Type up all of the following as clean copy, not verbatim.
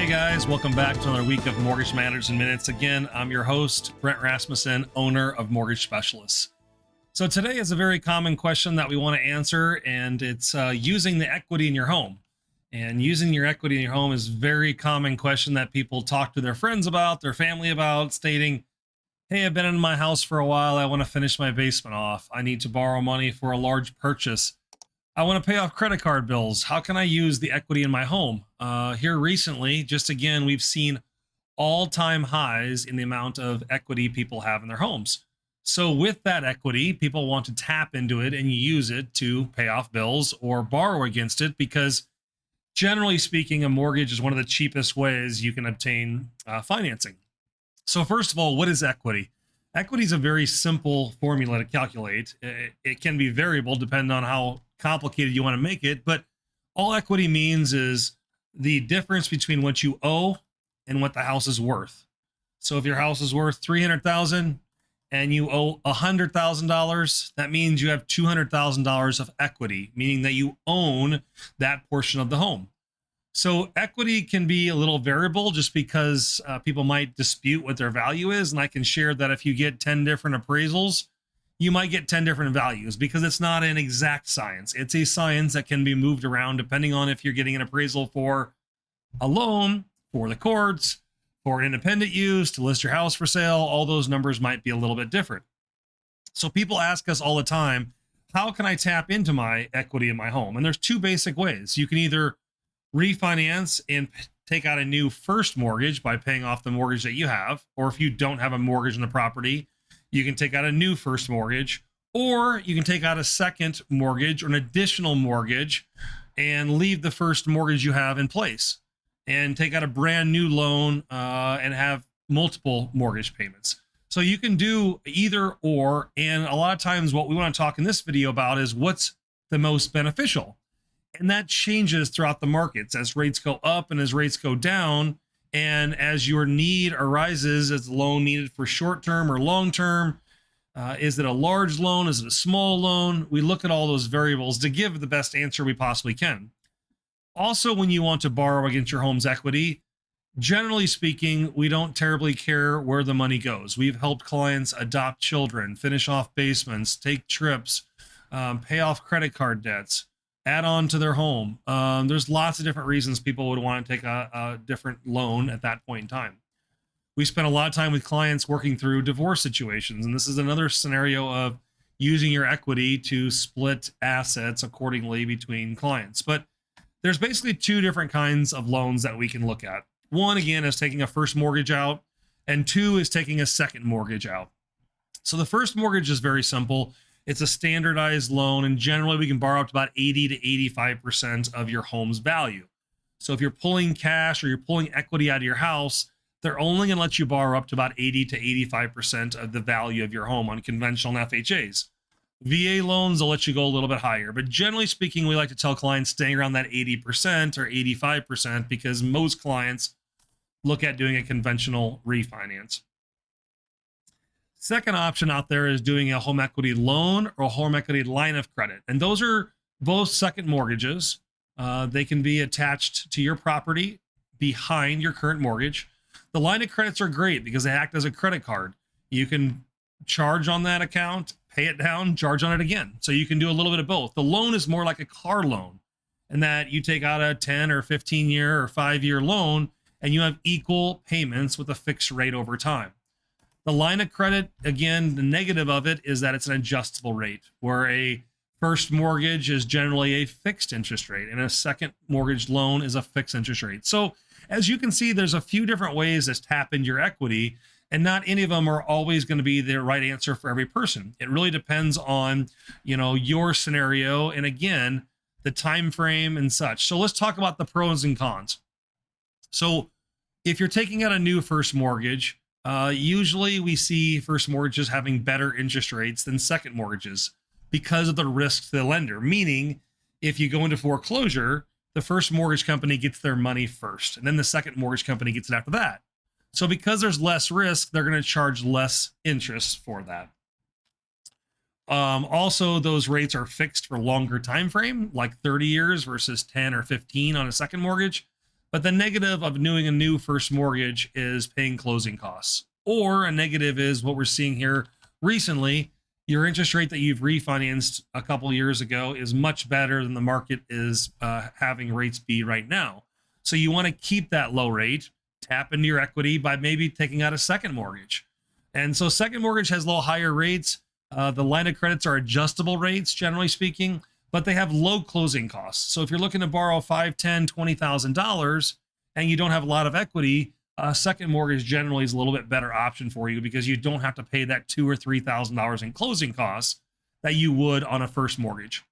Hey guys, welcome back to another week of Mortgage Matters in Minutes. Again, I'm your host, Brent Rasmussen, owner of Mortgage Specialists. So today is a very common question that we want to answer, and it's using the equity in your home. And using your equity in your home is a very common question that people talk to their friends about, their family about, stating, hey, I've been in my house for a while. I want to finish my basement off. I need to borrow money for a large purchase. I want to pay off credit card bills. How can I use the equity in my home? Here recently, just again, we've seen all-time highs in the amount of equity people have in their homes. So with that equity, people want to tap into it and use it to pay off bills or borrow against it, because generally speaking, a mortgage is one of the cheapest ways you can obtain financing. So first of all, what is equity? Equity is a very simple formula to calculate. It can be variable depending on how complicated you want to make it, but all equity means is the difference between what you owe and what the house is worth. So if your house is worth $300,000 and you owe $100,000, that means you have $200,000 of equity, meaning that you own that portion of the home. So equity can be a little variable just because people might dispute what their value is. And I can share that if you get 10 different appraisals, you might get 10 different values, because it's not an exact science. It's a science that can be moved around depending on if you're getting an appraisal for a loan, for the courts, for independent use, to list your house for sale. All those numbers might be a little bit different. So people ask us all the time, how can I tap into my equity in my home? And there's two basic ways. You can either refinance and take out a new first mortgage by paying off the mortgage that you have, or if you don't have a mortgage on the property, you can take out a new first mortgage, or you can take out a second mortgage or an additional mortgage and leave the first mortgage you have in place and take out a brand new loan and have multiple mortgage payments. So you can do either or. And a lot of times what we want to talk in this video about is what's the most beneficial. And that changes throughout the markets as rates go up and as rates go down. And as your need arises, as the loan needed for short-term or long-term, is it a large loan? Is it a small loan? We look at all those variables to give the best answer we possibly can. Also, when you want to borrow against your home's equity, generally speaking, we don't terribly care where the money goes. We've helped clients adopt children, finish off basements, take trips, pay off credit card debts, add on to their home. There's lots of different reasons people would want to take a different loan at that point in time. We spend a lot of time with clients working through divorce situations, and this is another scenario of using your equity to split assets accordingly between clients. But there's basically two different kinds of loans that we can look at. One, again, is taking a first mortgage out, and two is taking a second mortgage out. So the first mortgage is very simple. It's a standardized loan, and generally we can borrow up to about 80 to 85% of your home's value. So if you're pulling cash or you're pulling equity out of your house, they're only going to let you borrow up to about 80 to 85% of the value of your home on conventional FHAs. VA loans will let you go a little bit higher, but generally speaking, we like to tell clients staying around that 80% or 85% because most clients look at doing a conventional refinance. Second option out there is doing a home equity loan or a home equity line of credit. And those are both second mortgages. They can be attached to your property behind your current mortgage. The line of credits are great because they act as a credit card. You can charge on that account, pay it down, charge on it again. So you can do a little bit of both. The loan is more like a car loan in that you take out a 10 or 15 year or 5-year loan and you have equal payments with a fixed rate over time. The line of credit, again, the negative of it is that it's an adjustable rate, where a first mortgage is generally a fixed interest rate and a second mortgage loan is a fixed interest rate. So as you can see, there's a few different ways to tap into your equity, and not any of them are always going to be the right answer for every person. It really depends on, your scenario and, again, the time frame and such. So let's talk about the pros and cons. So if you're taking out a new first mortgage, usually we see first mortgages having better interest rates than second mortgages because of the risk to the lender. Meaning, if you go into foreclosure, the first mortgage company gets their money first, and then the second mortgage company gets it after that. So because there's less risk, they're going to charge less interest for that. Also, those rates are fixed for longer time frame, like 30 years versus 10 or 15 on a second mortgage. But the negative of doing a new first mortgage is paying closing costs. Or a negative is what we're seeing here recently. Your interest rate that you've refinanced a couple of years ago is much better than the market is having rates be right now. So you want to keep that low rate, tap into your equity by maybe taking out a second mortgage. And so second mortgage has a little higher rates. The line of credits are adjustable rates, generally speaking, but they have low closing costs. So if you're looking to borrow $5,000, $10,000, $20,000 and you don't have a lot of equity, a second mortgage generally is a little bit better option for you because you don't have to pay that $2,000 or $3,000 in closing costs that you would on a first mortgage.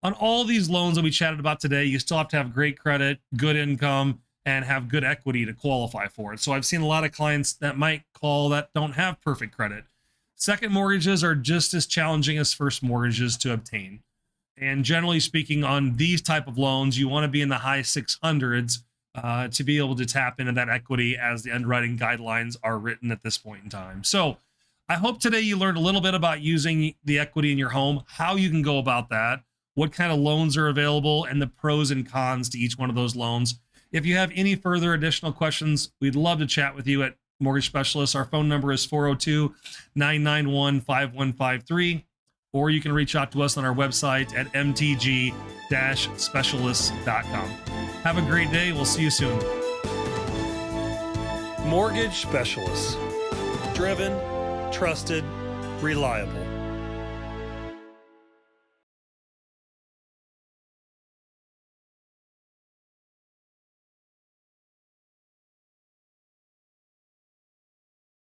On all these loans that we chatted about today, you still have to have great credit, good income, and have good equity to qualify for it. So I've seen a lot of clients that might call that don't have perfect credit. Second mortgages are just as challenging as first mortgages to obtain. And generally speaking, on these type of loans, you want to be in the high 600s to be able to tap into that equity as the underwriting guidelines are written at this point in time. So I hope today you learned a little bit about using the equity in your home, how you can go about that, what kind of loans are available, and the pros and cons to each one of those loans. If you have any further additional questions, we'd love to chat with you at Mortgage Specialists. Our phone number is 402-991-5153, or you can reach out to us on our website at mtg-specialists.com. Have a great day. We'll see you soon. Mortgage Specialists. Driven, trusted, reliable.